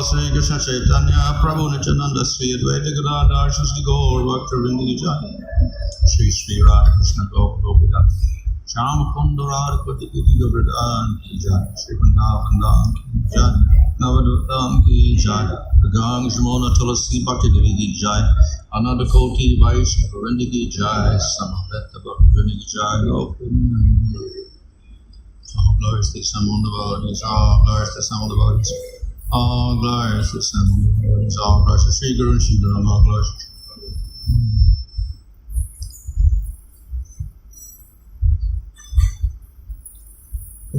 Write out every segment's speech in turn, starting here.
Shri Krishna Chaitanya Prabhu Nityananda Sri Advaita Gadadhar Shri Gaur Bhaktivinoda Jai Shri Sri Radha Krishna Govinda Sham Kundara Koti Govardhan Ki Jai Shri Vrindavan Ki Jai Navadutam Ki Jai Gang Shmona Tulasi Bhakti Devi Ki Jai Ananda Koti Vaishnava Vrinda Ki Jai Samaveta Bhaktivinoda Ki Jai All glories to the Son of the devotees, all glories to the Son of the devotees. All glories to the Son of the devotees, all glories to Sri Guru and Sri Dharam, all glories to Sri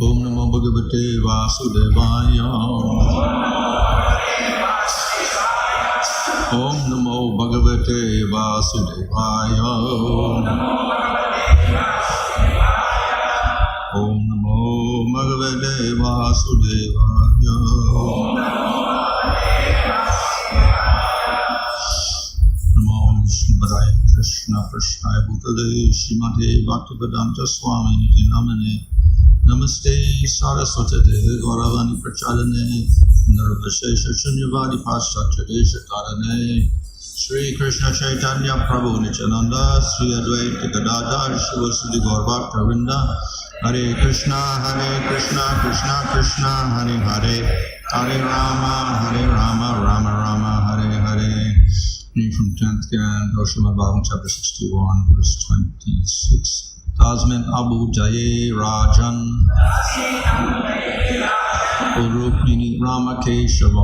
Om Namo Bhagavate Vasudevaya. Om Namo Bhagavate Vasudevaya. Om Namo Bhagavate Vasudevaya. Namo Vishnupadaya Krishna Prashnaya Bhutale Srimate Bhaktivedanta Swami Niti Namane Namaste Saraswate Gauravani Prachadane Nirvashesha Shunyavadi Paschatradesha Tarane Sri Krishna Chaitanya Prabhu Nityananda Sri Advaita Gadadhar Shivasudi Gaur Bhaktivinoda Hare Krishna, Krishna Krishna, Hare Hare, Hare Rama, Rama Rama, Hare Hare. Reading from 10th Canto, Srimad Bhagavatam, chapter 61, verse 26. Tasmin Abu Jaye Rajan Urukmini Ramakeshava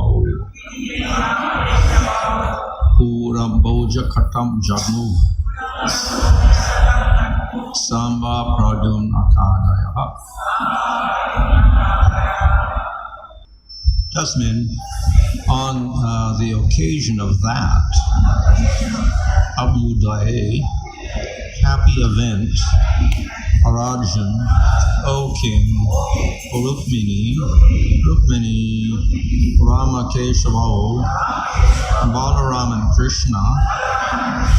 Pura Boja Katam Jagnu Samba Pradum Akadaya. Tasmin, on the occasion of that, Abhyudaya, happy event, Arajan, O King, Rukmini, Ramakeshava, Balaram and Krishna,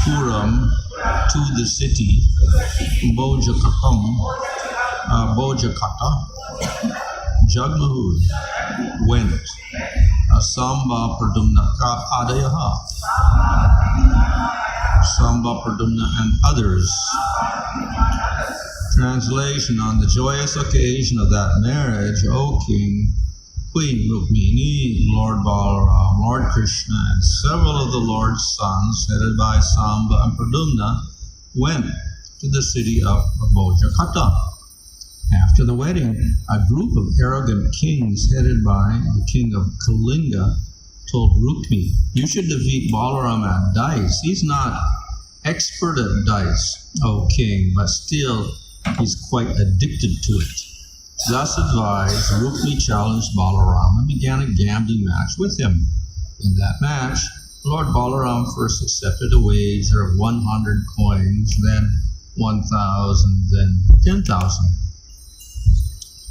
Puram, to the city, Bojakata, Jagmahud went, Samba Pradumna Adayaha, Samba Pradumna and others. Translation: on the joyous occasion of that marriage, O King, Queen Rukmini, Lord Balaram, Lord Krishna, and several of the Lord's sons, headed by Samba and Pradumna, went to the city of Bojakata. After the wedding, a group of arrogant kings, headed by the king of Kalinga, told Rukmi, "You should defeat Balaram at dice. He's not expert at dice, O king, but still he's quite addicted to it." Thus advised, Rukmi challenged Balaram and began a gambling match with him. In that match, Lord Balaram first accepted a wager of 100 coins, then 1,000, then 10,000.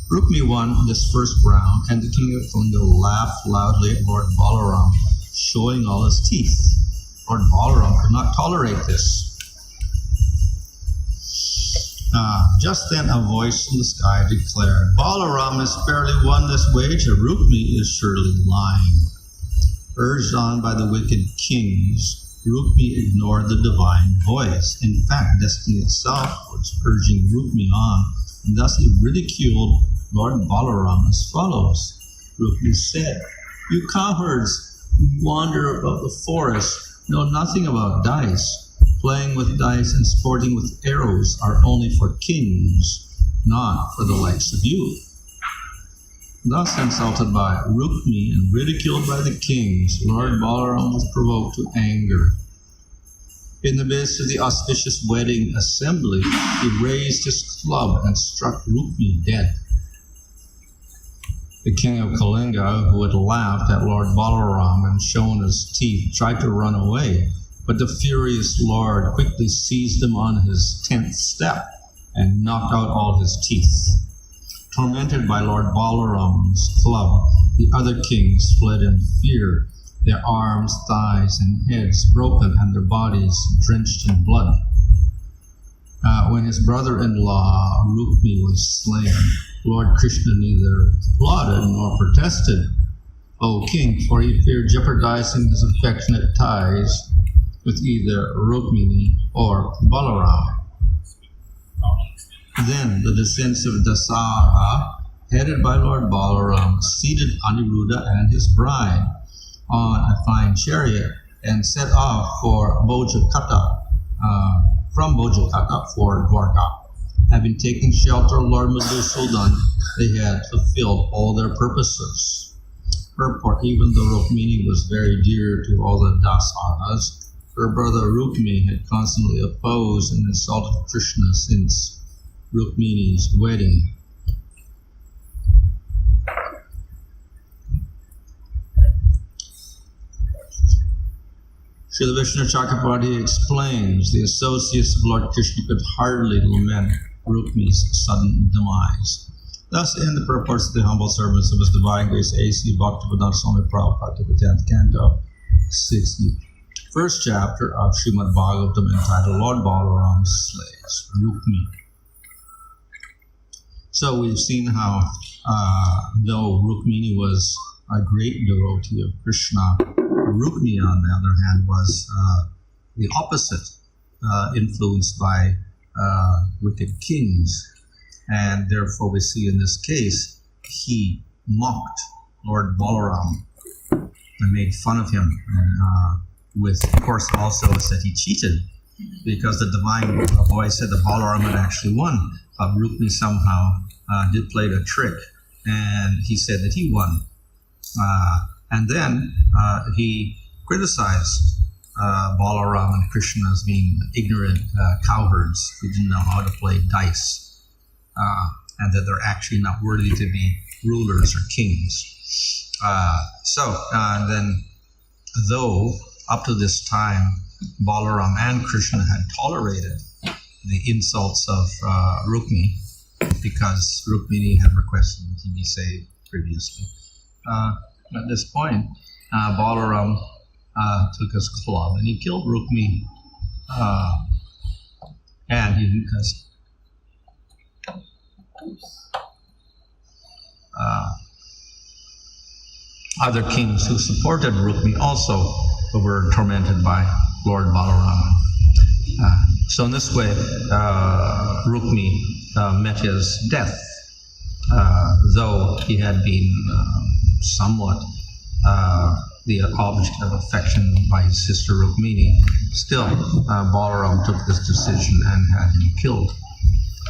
Rukmi won this first round, and the king of Kalinga laughed loudly at Lord Balaram, showing all his teeth. Lord Balaram could not tolerate this. Just then a voice from the sky declared, "Balaram has fairly won this wager. Rukmi is surely lying." Urged on by the wicked kings, Rukmi ignored the divine voice. In fact, destiny itself was urging Rukmi on, and thus he ridiculed Lord Balaram as follows. Rukmi said, "You cowherds who wander about the forest know nothing about dice. Playing with dice and sporting with arrows are only for kings, not for the likes of you." Thus insulted by Rukmi and ridiculed by the kings, Lord Balaram was provoked to anger. In the midst of the auspicious wedding assembly, he raised his club and struck Rukmi dead. The king of Kalinga, who had laughed at Lord Balaram and shown his teeth, tried to run away, but the furious lord quickly seized him on his 10th step and knocked out all his teeth. Tormented by Lord Balaram's club, the other kings fled in fear, their arms, thighs, and heads broken and their bodies drenched in blood. When his brother-in-law Rukmi was slain, Lord Krishna neither applauded nor protested, O king, for he feared jeopardizing his affectionate ties with either Rukmini or Balaram. Then the descendants of Dasara, headed by Lord Balaram, seated Aniruddha and his bride on a fine chariot and set off for from Bojakata for Dwarka. Having taken shelter of Lord Madhusudan, they had fulfilled all their purposes. Purport, even though Rukmini was very dear to all the Dasaras, her brother Rukmi had constantly opposed and insulted Krishna since Rukmini's wedding. Srila Vishnu Chakravarti explains the associates of Lord Krishna could hardly lament Rukmi's sudden demise. Thus end the purports of the humble servants of His Divine Grace A.C. Bhaktivedanta Swami Prabhupada to the 10th canto, 61st chapter of Srimad Bhagavatam entitled Lord Balaram Slays Rukmi. So we've seen how though Rukmini was a great devotee of Krishna, Rukmi, on the other hand, was the opposite, influenced by wicked kings. And therefore we see in this case, he mocked Lord Balaram and made fun of him. With, of course, also said he cheated, because the divine boy said that Balaram had actually won. But Rukmi somehow did play the trick, and he said that he won. And then he criticized Balaram and Krishna as being ignorant cowherds who didn't know how to play dice, and that they're actually not worthy to be rulers or kings. And then, though up to this time Balaram and Krishna had tolerated the insults of Rukmi, because Rukmini had requested that he be saved previously. At this point, Balaram took his club and he killed Rukmi, and he other kings who supported Rukmi also were tormented by Lord Balaram. So in this way, Rukmi met his death, though he had been somewhat the object of affection by his sister Rukmini. Still, Balaram took this decision and had him killed.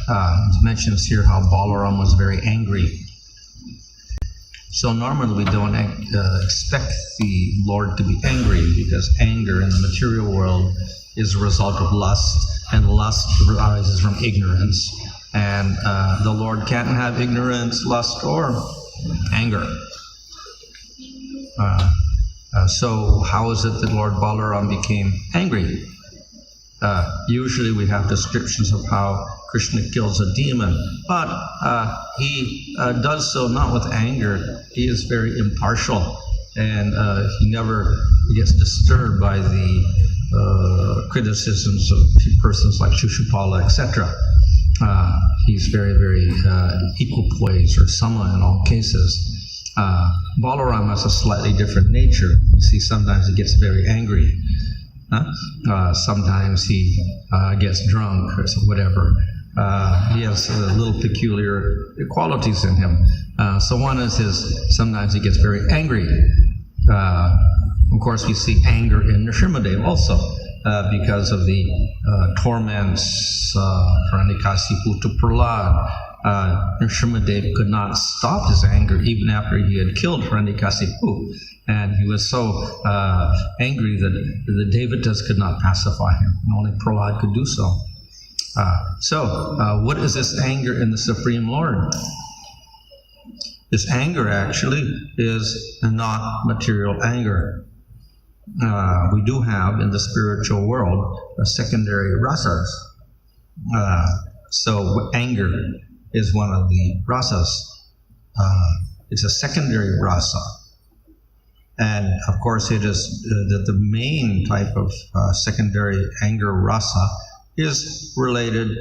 It mentions here how Balaram was very angry. So normally we don't expect the Lord to be angry, because anger in the material world is a result of lust, and lust arises from ignorance. And the Lord can't have ignorance, lust, or anger. So how is it that Lord Balaram became angry? Usually we have descriptions of how Krishna kills a demon, but he does so not with anger. He is very impartial, and he never gets disturbed by the criticisms of persons like Shishupala, etc. He's very, very equipoise, or sama in all cases. Balaram has a slightly different nature. You see, sometimes he gets very angry. Sometimes he gets drunk or whatever. He has little peculiar qualities in him. So one is sometimes he gets very angry. Of course, we see anger in Nrsimhadev also, because of the torments, Pranikasipu to Prahlad, Nrsimhadev could not stop his anger even after he had killed Hiranyakasipu. And he was so angry that the Devatas could not pacify him, and only Prahlad could do so. So what is this anger in the Supreme Lord? This anger actually is not material anger. We do have in the spiritual world a secondary rasas. So anger is one of the rasas. It's a secondary rasa. And of course it is the main type of secondary anger rasa is related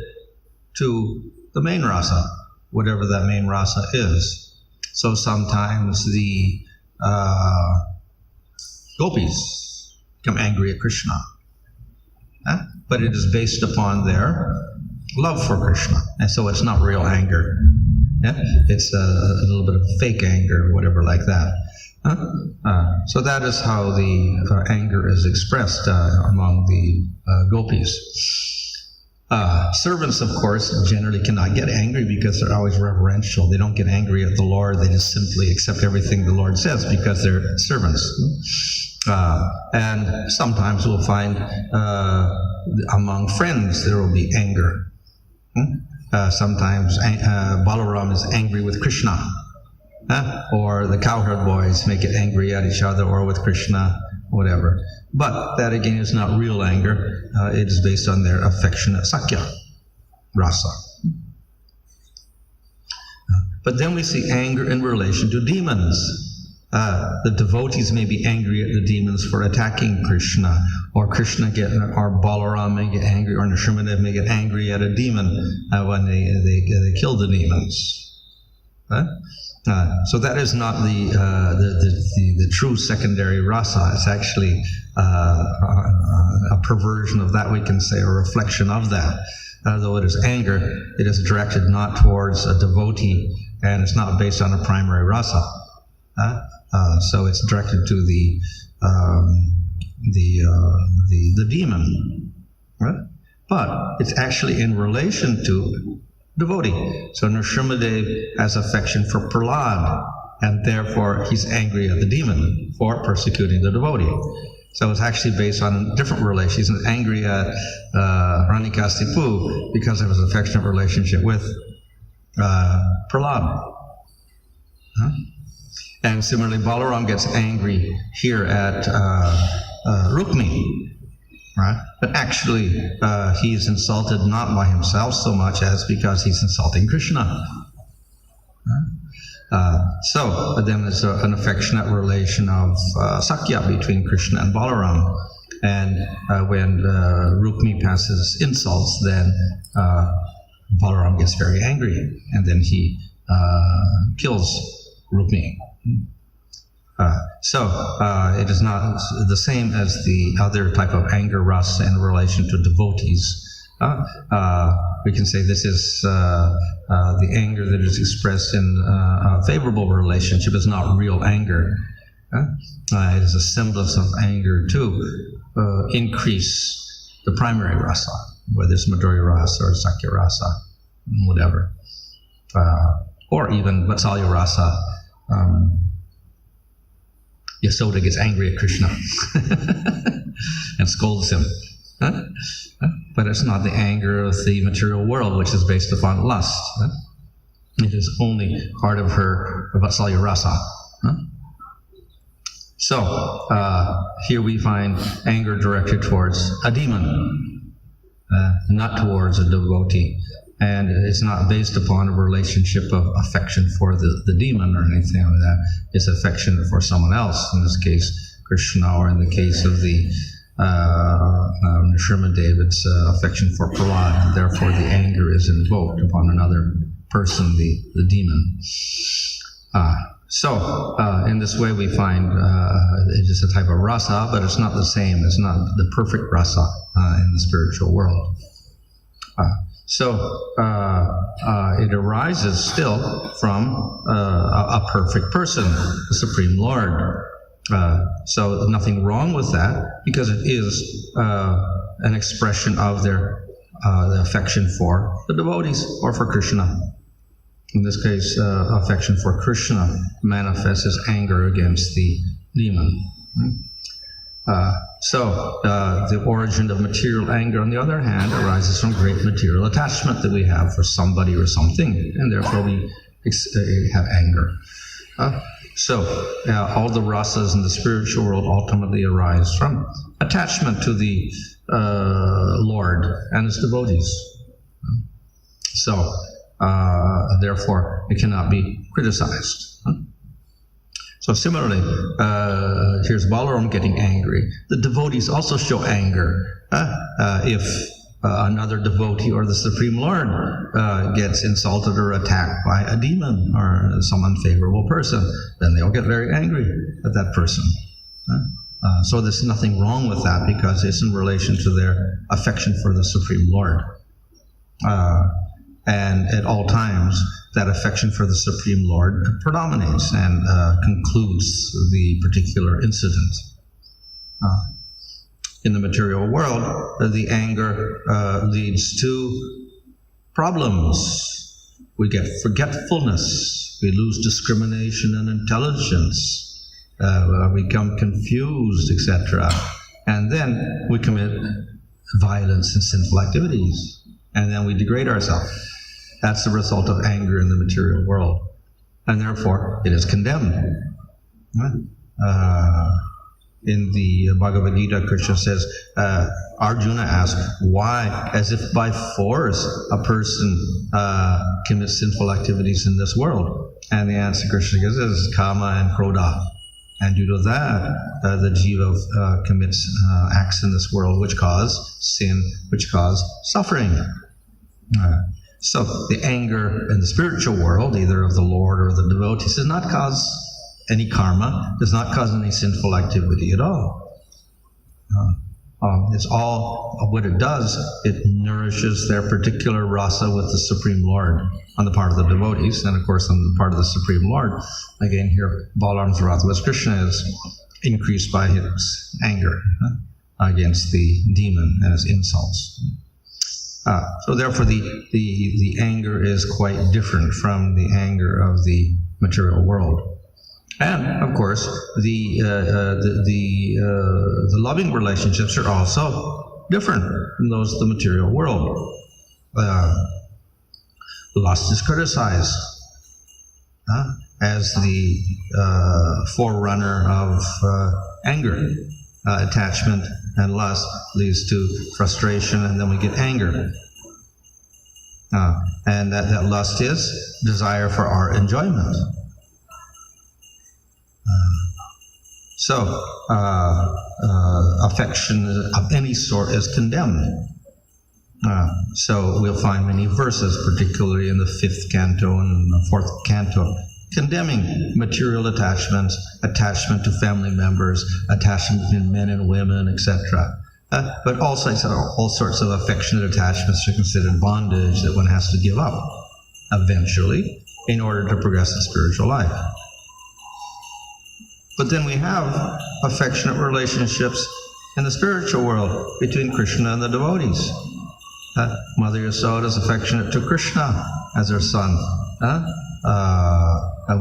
to the main rasa, whatever that main rasa is. So sometimes the gopis become angry at Krishna. But it is based upon their love for Krishna. And so it's not real anger. It's a little bit of fake anger or whatever like that. So that is how the anger is expressed among the gopis. Servants, of course, generally cannot get angry because they're always reverential. They don't get angry at the Lord. They just simply accept everything the Lord says because they're servants. And sometimes we'll find among friends there will be anger. Sometimes Balaram is angry with Krishna. Or the cowherd boys may get angry at each other or with Krishna, whatever. But that again is not real anger. It is based on their affectionate sakya rasa. But then we see anger in relation to demons. The devotees may be angry at the demons for attacking Krishna, or or Balaram may get angry, or Nrsimhadev may get angry at a demon when they kill the demons. So that is not the true secondary rasa. It's actually a perversion of that, we can say, a reflection of that. Though it is anger, it is directed not towards a devotee, and it's not based on a primary rasa. So it's directed to the demon, right? But it's actually in relation to devotee. So Nrsimhadev has affection for Prahlad, and therefore he's angry at the demon for persecuting the devotee. So it's actually based on a different relation. He's angry at Hiranyakasipu because of his affectionate relationship with Prahlad. And similarly, Balaram gets angry here at Rukmi. Right? But actually, he is insulted not by himself so much as because he's insulting Krishna. So then there's an affectionate relation of sakya between Krishna and Balaram. And when Rukmi passes insults, then Balaram gets very angry, and then he kills Rukmi. So it is not the same as the other type of anger rasa in relation to devotees. We can say this is the anger that is expressed in a favorable relationship is not real anger. It is a semblance of anger to increase the primary rasa, whether it's Madhurya rasa or Sakya rasa, whatever. Or even Vatsalya rasa. Yasoda gets angry at Krishna and scolds him. But it's not the anger of the material world, which is based upon lust. It is only part of her Vatsalya rasa. So here we find anger directed towards a demon, not towards a devotee. And it's not based upon a relationship of affection for the demon or anything like that. It's affection for someone else, in this case Krishna, or in the case of the Nrsimhadev, it's affection for Prahlad, and therefore the anger is invoked upon another person, the demon. So in this way we find it is a type of rasa, but it's not the same. It's not the perfect rasa in the spiritual world. So it arises still from a perfect person, the Supreme Lord. So nothing wrong with that, because it is an expression of their the affection for the devotees or for Krishna. In this case, affection for Krishna manifests as anger against the demon. So the origin of material anger, on the other hand, arises from great material attachment that we have for somebody or something, and therefore we have anger. So all the rasas in the spiritual world ultimately arise from attachment to the Lord and his devotees. So therefore it cannot be criticized. So similarly, here's Balaram getting angry. The devotees also show anger if another devotee or the Supreme Lord gets insulted or attacked by a demon or some unfavorable person. Then they'll get very angry at that person. So there's nothing wrong with that because it's in relation to their affection for the Supreme Lord. And at all times, that affection for the Supreme Lord predominates and concludes the particular incident. In the material world, the anger leads to problems. We get forgetfulness. We lose discrimination and intelligence. We become confused, etc. And then we commit violence and sinful activities. And then we degrade ourselves. That's the result of anger in the material world. And therefore, it is condemned. In the Bhagavad Gita, Krishna says, Arjuna asked, why, as if by force, a person commits sinful activities in this world? And the answer Krishna gives is karma and krodha. And due to that, the jiva commits acts in this world which cause sin, which cause suffering. So the anger in the spiritual world, either of the Lord or the devotees, does not cause any karma, does not cause any sinful activity at all. It's all, what it does, it nourishes their particular rasa with the Supreme Lord on the part of the devotees, and of course on the part of the Supreme Lord. Again here, Balaram's wrath with Krishna is increased by his anger against the demon and his insults. So therefore the anger is quite different from the anger of the material world. And of course, the loving relationships are also different from those of the material world. Lust is criticized as the forerunner of anger. Attachment and lust leads to frustration, and then we get anger. And that lust is desire for our enjoyment. So, affection of any sort is condemned. So we'll find many verses, particularly in the 5th canto and the 4th canto, condemning material attachments, attachment to family members, attachment between men and women, etc. But also all sorts of affectionate attachments are considered bondage that one has to give up eventually in order to progress in spiritual life. But then we have affectionate relationships in the spiritual world between Krishna and the devotees. Mother Yasoda is affectionate to Krishna as her son.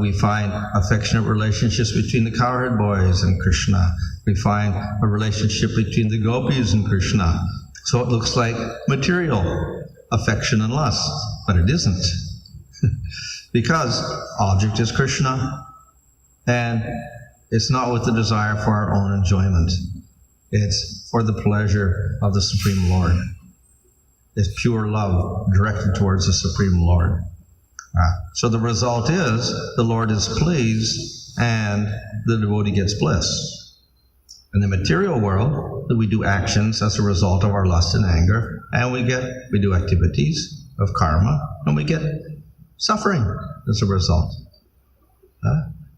We find affectionate relationships between the cowherd boys and Krishna. We find a relationship between the gopis and Krishna. So it looks like material affection and lust, but it isn't. Because object is Krishna, and it's not with the desire for our own enjoyment. It's for the pleasure of the Supreme Lord. It's pure love directed towards the Supreme Lord. So the result is the Lord is pleased and the devotee gets bliss. In the material world, we do actions as a result of our lust and anger, and we do activities of karma, and we get suffering as a result.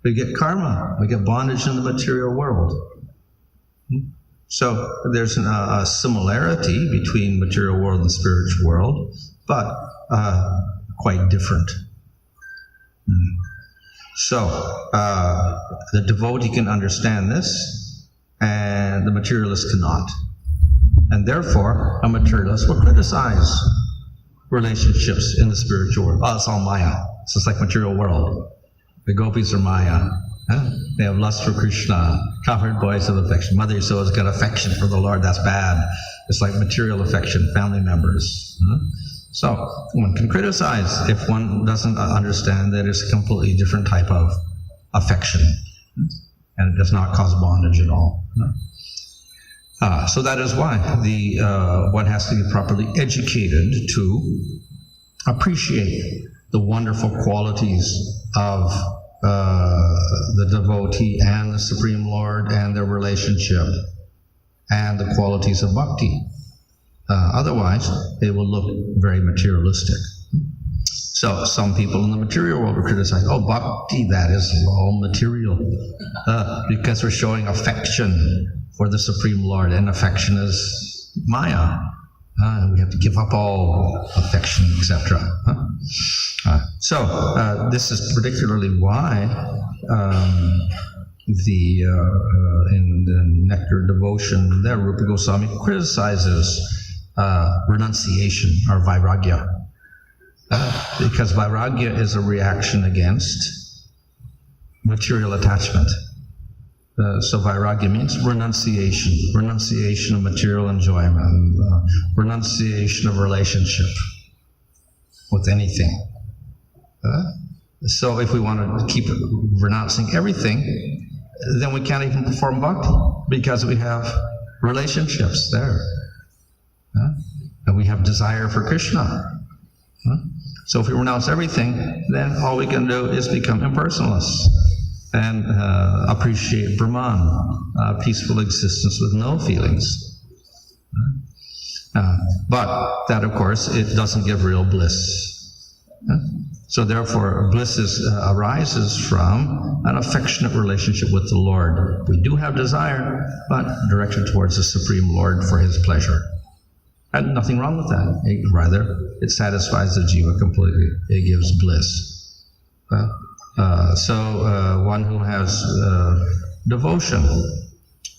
We get karma, we get bondage in the material world. So there's a similarity between material world and spiritual world, but quite different. So the devotee can understand this, and the materialist cannot. And therefore, a materialist will criticize relationships in the spiritual world. Oh, it's all Maya. So it's like material world. The gopis are Maya. They have lust for Krishna, cowherd boys of affection. Mother Yasoda has got affection for the Lord. That's bad. It's like material affection, family members. So one can criticize if one doesn't understand that it's a completely different type of affection, and it does not cause bondage at all. So that is why one has to be properly educated to appreciate the wonderful qualities of the devotee and the Supreme Lord and their relationship and the qualities of bhakti. Otherwise, it will look very materialistic. So some people in the material world will criticize, oh, bhakti, that is all material, because we're showing affection for the Supreme Lord, and affection is Maya. We have to give up all affection, etc. So this is particularly why in the Nectar Devotion there, Rupa Goswami criticizes renunciation or vairagya, because vairagya is a reaction against material attachment. So vairagya means renunciation of material enjoyment, renunciation of relationship with anything. So if we want to keep renouncing everything, then we can't even perform bhakti, because we have relationships there. And we have desire for Krishna. So if we renounce everything, then all we can do is become impersonalists and appreciate Brahman, peaceful existence with no feelings. But that, of course, it doesn't give real bliss. So therefore, bliss arises from an affectionate relationship with the Lord. We do have desire, but directed towards the Supreme Lord for His pleasure. And nothing wrong with that. Rather, it satisfies the jiva completely. It gives bliss. So one who has devotion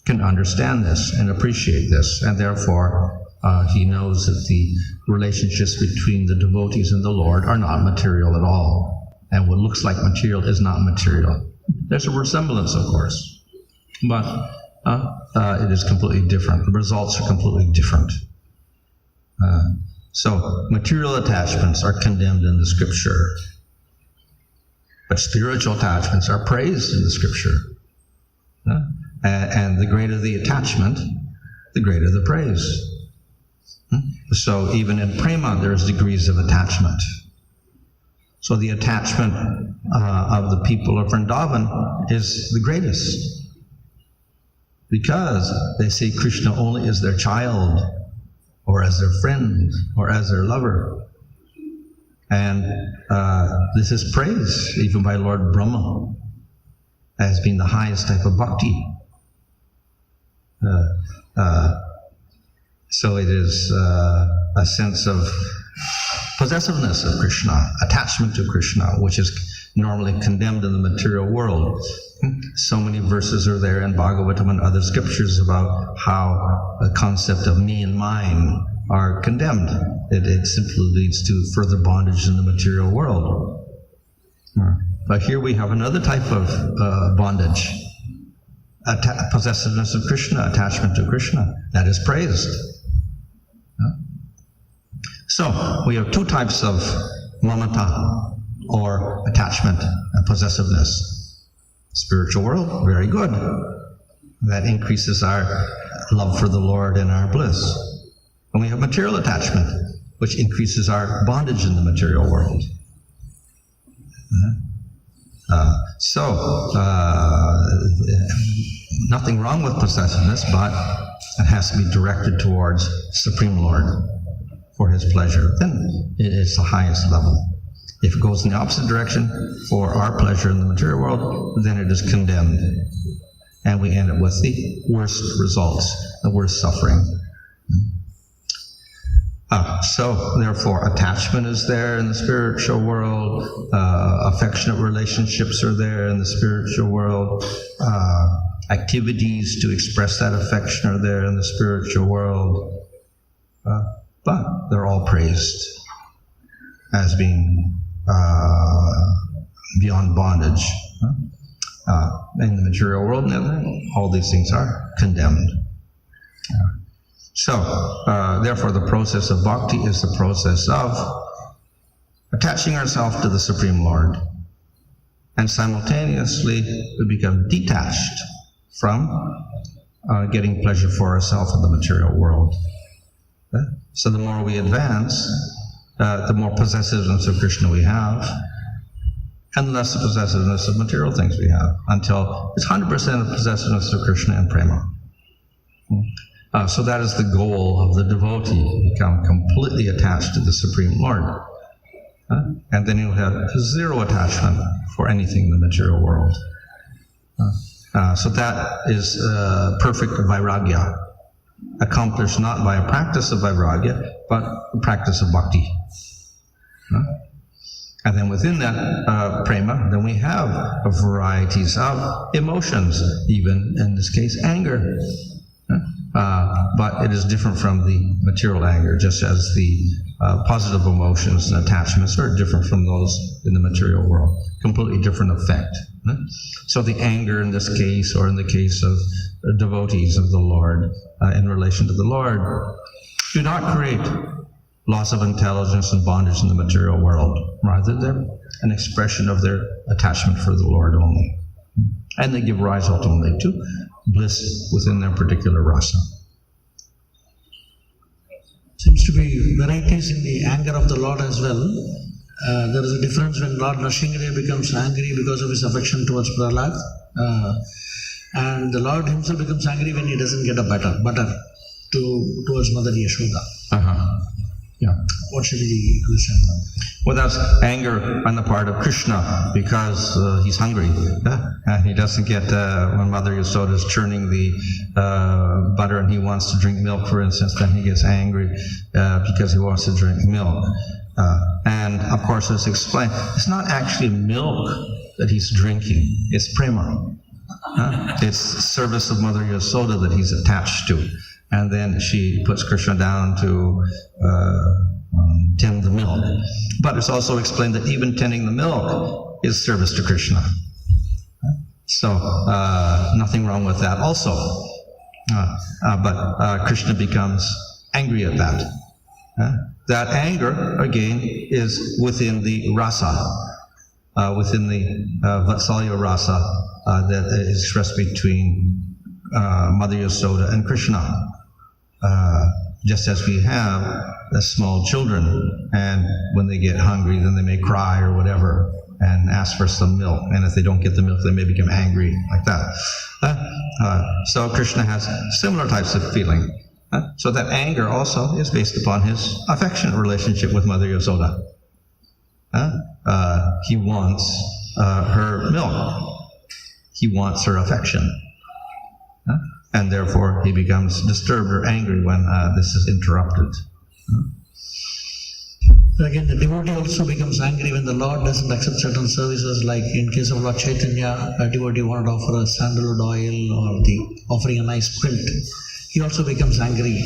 can understand this and appreciate this, and therefore he knows that the relationships between the devotees and the Lord are not material at all. And what looks like material is not material. There's a resemblance, of course, but it is completely different. The results are completely different. So material attachments are condemned in the scripture, but spiritual attachments are praised in the scripture. And the greater the attachment, the greater the praise. So even in prema, there's degrees of attachment. So the attachment of the people of Vrindavan is the greatest, because they see Krishna only as their child, or as their friend, or as their lover. And this is praised even by Lord Brahma as being the highest type of bhakti. So it is a sense of possessiveness of Krishna, attachment to Krishna, which is normally condemned in the material world. So many verses are there in Bhagavatam and other scriptures about how the concept of me and mine are condemned. It simply leads to further bondage in the material world. But here we have another type of bondage, possessiveness of Krishna, attachment to Krishna. That is praised. So we have two types of mamata, or attachment and possessiveness. Spiritual world, very good. That increases our love for the Lord and our bliss. And we have material attachment, which increases our bondage in the material world. Nothing wrong with possessiveness, but it has to be directed towards Supreme Lord for His pleasure. Then it is the highest level. If it goes in the opposite direction for our pleasure in the material world, then it is condemned. And we end up with the worst results, the worst suffering. So therefore, attachment is there in the spiritual world, affectionate relationships are there in the spiritual world, activities to express that affection are there in the spiritual world, but they're all praised as being beyond bondage. In the material world, all these things are condemned. Therefore, the process of bhakti is the process of attaching ourselves to the Supreme Lord, and simultaneously we become detached from getting pleasure for ourselves in the material world. So the more we advance, the more possessiveness of Krishna we have, and less the possessiveness of material things we have, until it's 100% of possessiveness of Krishna and prema. So that is the goal of the devotee, to become completely attached to the Supreme Lord. And then he'll have zero attachment for anything in the material world. So that is perfect vairagya, accomplished not by a practice of vairagya, but a practice of bhakti. And then within that prema, then we have varieties of emotions, even in this case anger. But it is different from the material anger, just as the positive emotions and attachments are different from those in the material world. Completely different effect. So the anger in this case, or in the case of devotees of the Lord, in relation to the Lord, do not create loss of intelligence and bondage in the material world. Rather, they're an expression of their attachment for the Lord only. And they give rise ultimately to bliss within their particular rasa. Seems to be varieties in the anger of the Lord as well. There is a difference when Lord Nrsimha becomes angry because of his affection towards Prahlad, and the Lord himself becomes angry when he doesn't get a butter towards Mother Yashoda. Yeah. What should we understand? Well, that's anger on the part of Krishna because he's hungry. And he doesn't get, when Mother Yashoda is churning the butter and he wants to drink milk, for instance, then he gets angry because he wants to drink milk. And of course, it's explained, it's not actually milk that he's drinking, it's prema. It's service of Mother Yashoda that he's attached to. And then she puts Krishna down to tend the milk. But it's also explained that even tending the milk is service to Krishna. So nothing wrong with that also. But Krishna becomes angry at that. That anger, again, is within the rasa, within the Vatsalya rasa that is expressed between Mother Yashoda and Krishna. Just as we have small children, and when they get hungry, then they may cry or whatever and ask for some milk. And if they don't get the milk, they may become angry like that. So Krishna has similar types of feeling. So that anger also is based upon his affectionate relationship with Mother Yashoda. He wants her milk. He wants her affection. And therefore he becomes disturbed or angry when this is interrupted. Again, the devotee also becomes angry when the Lord doesn't accept certain services, like in case of Lord Chaitanya, a devotee wanted to offer a sandalwood oil or offering a nice quilt. He also becomes angry.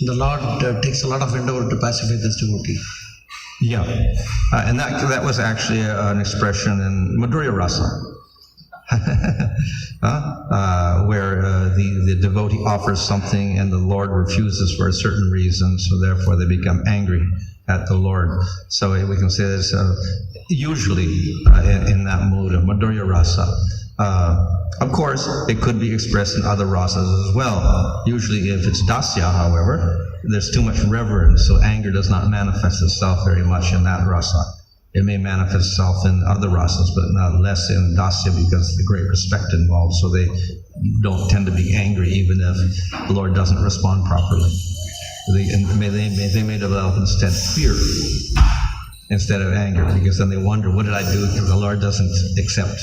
The Lord takes a lot of endeavor to pacify this devotee. Yeah, and that was actually an expression in Madhurya Rasa. Where the devotee offers something and the Lord refuses for a certain reason, so therefore they become angry at the Lord. So we can say this usually in that mood of Madhurya Rasa. Of course, it could be expressed in other rasas as well. Usually if it's dasya, however, there's too much reverence, so anger does not manifest itself very much in that rasa. It may manifest itself in other rasas, but not less in dasya because of the great respect involved, so they don't tend to be angry even if the Lord doesn't respond properly. They may develop instead fear instead of anger, because then they wonder, what did I do because the Lord doesn't accept?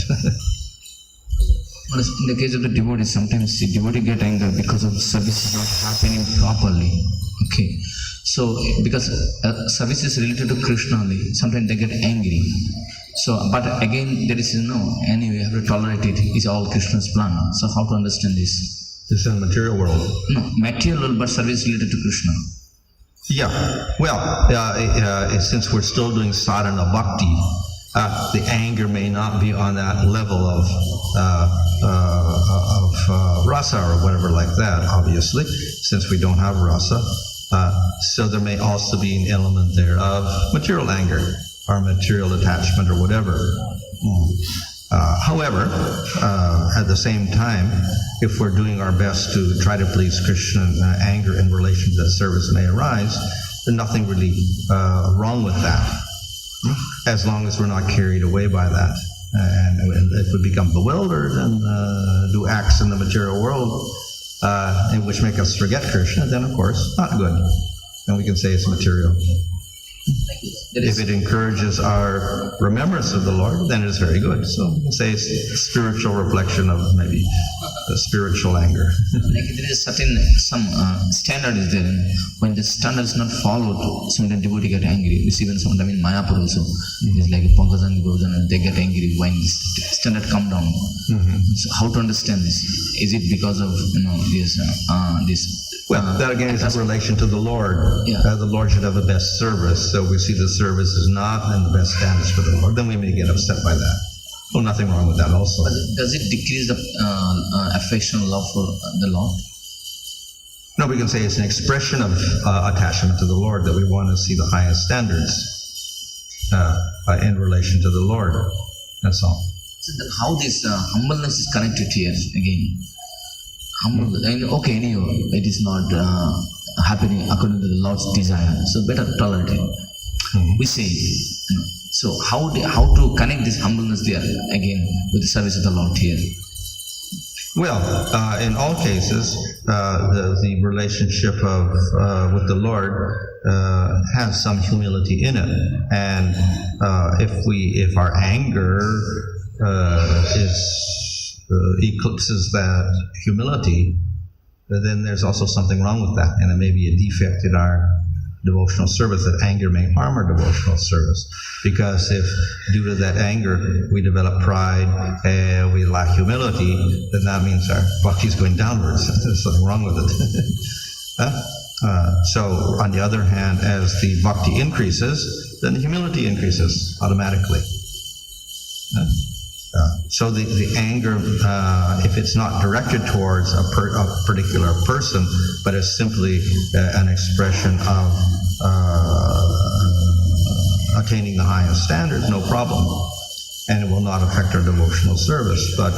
In the case of the devotee, sometimes the devotee get angry because of service is not happening properly. Okay. So, because service is related to Krishna only, sometimes they get angry. So, but again, there is anyway, you have to tolerate it. It's all Krishna's plan. So, how to understand this? This is in the material world. No, material, but service related to Krishna. Yeah, well, since we're still doing sadhana bhakti, the anger may not be on that level of rasa or whatever like that, obviously, since we don't have rasa. So there may also be an element there of material anger or material attachment or whatever. However, at the same time, if we're doing our best to try to please Krishna, anger in relation to that service may arise, there's nothing really wrong with that, as long as we're not carried away by that. And if we become bewildered and do acts in the material world in which make us forget Krishna, then of course, not good. And we can say it's material. If it encourages our remembrance of the Lord, then it is very good. So we can say it's a spiritual reflection of maybe the spiritual anger. Like there is some standard is there. When the standard is not followed, sometimes devotee get angry. You see, even sometimes in Mayapur also, it's like Pankaj goes and they get angry when this standard come down. So how to understand this? Is it because of this? Well, that again is in relation to the Lord. Yeah. The Lord should have the best service. So we see the service is not in the best standards for the Lord, then we may get upset by that. Well, nothing wrong with that also. But does it decrease the affection and love for the Lord? No, we can say it's an expression of attachment to the Lord, that we want to see the highest standards in relation to the Lord. That's all. So then how this humbleness is connected here again? Humble, and okay, anyway, it is not happening according to the Lord's desire, so better tolerate it. We say, so how to connect this humbleness there again with the service of the Lord here? Well, in all cases, the relationship with the Lord has some humility in it, and if our anger eclipses that humility, then there's also something wrong with that, and it may be a defect in our devotional service, that anger may harm our devotional service. Because if due to that anger we develop pride and we lack humility, then that means our bhakti is going downwards. There's something wrong with it. So on the other hand, as the bhakti increases, then the humility increases automatically. So the anger, if it's not directed towards a particular person, but is simply an expression of attaining the highest standards, no problem. And it will not affect our devotional service. But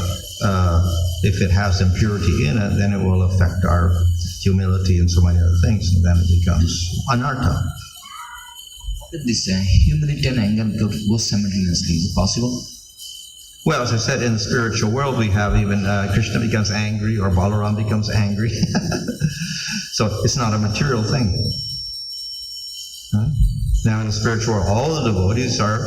if it has impurity in it, then it will affect our humility and so many other things, and then it becomes anartha. This humility and anger go simultaneously. Is it possible? Well, as I said, in the spiritual world, we have even Krishna becomes angry or Balaram becomes angry. So it's not a material thing. Now, in the spiritual world, all the devotees are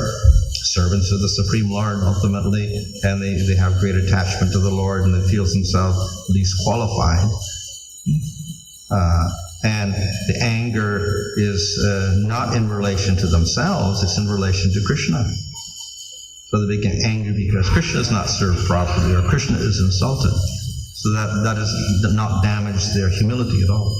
servants of the Supreme Lord ultimately, and they have great attachment to the Lord, and they feel themselves least qualified. And the anger is not in relation to themselves, it's in relation to Krishna. So they get angry because Krishna is not served properly, or Krishna is insulted. So that does not damage their humility at all.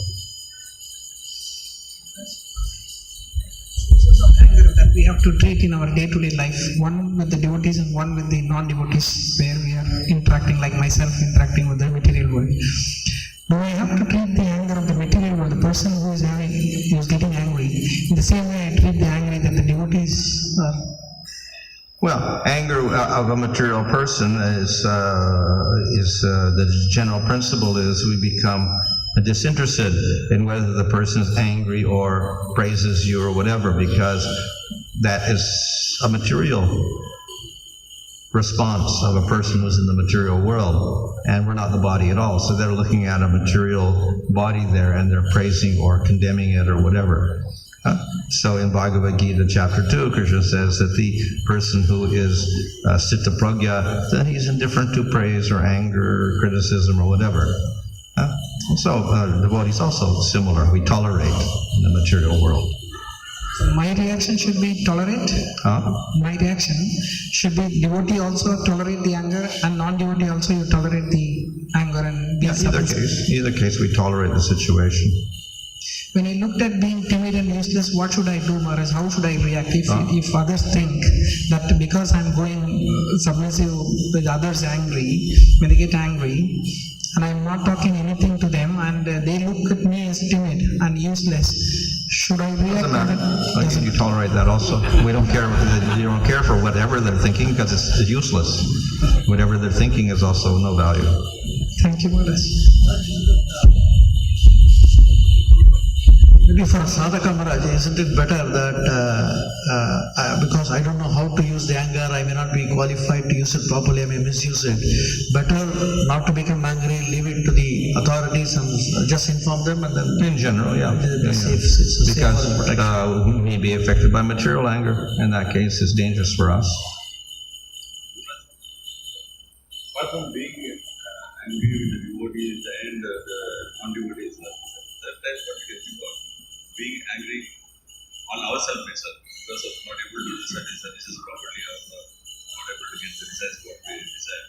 So some anger that we have to treat in our day-to-day life, one with the devotees and one with the non-devotees, where we are interacting, like myself interacting with the material world. Do I have to treat the anger of the material world, the person who is getting angry, in the same way I treat the anger that the devotees are? Well, anger of a material person is the general principle is we become disinterested in whether the person is angry or praises you or whatever, because that is a material response of a person who's in the material world, and we're not the body at all. So they're looking at a material body there, and they're praising or condemning it or whatever. So in Bhagavad Gita chapter 2, Krishna says that the person who is Citta Pragya, then he's indifferent to praise or anger or criticism or whatever. So devotees also similar. We tolerate in the material world. So my reaction should be tolerate? My reaction should be devotee also tolerate the anger, and non-devotee also you tolerate the anger and be Either case we tolerate the situation. When I looked at being timid and useless, what should I do, Maharaj? How should I react? If others think that because I'm going submissive, the others angry, when they get angry, and I'm not talking anything to them, and they look at me as timid and useless, should I react? Doesn't matter. You tolerate that also. We don't care. You don't care for whatever they're thinking because it's useless. Whatever they're thinking is also no value. Thank you, Maharaj. Maybe for a sadhaka, Maharaj, isn't it better that because I don't know how to use the anger, I may not be qualified to use it properly, I may misuse it. Better not to become angry, leave it to the authorities and just inform them and then. In general, yeah. Safe, it's a Because safer protection. we may be affected by material anger. In that case, it's dangerous for us. Apart from being angry with the devotees and the non-devotees, that time what we can think of being angry on ourselves itself because of not able to do certain services properly or not able to get the results what we desire.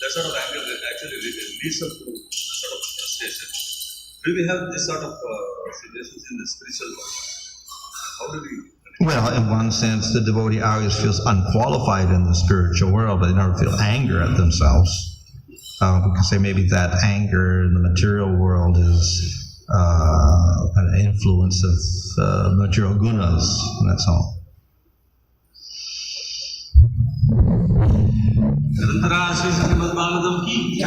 That sort of anger that actually leads us to a sort of frustration. Do we have this sort of situations in the spiritual world? How do we? Well, in one sense, the devotee always feels unqualified in the spiritual world, but they never feel anger at themselves. Because they maybe that anger in the material world is an influence of material gunas, and that's all. Ki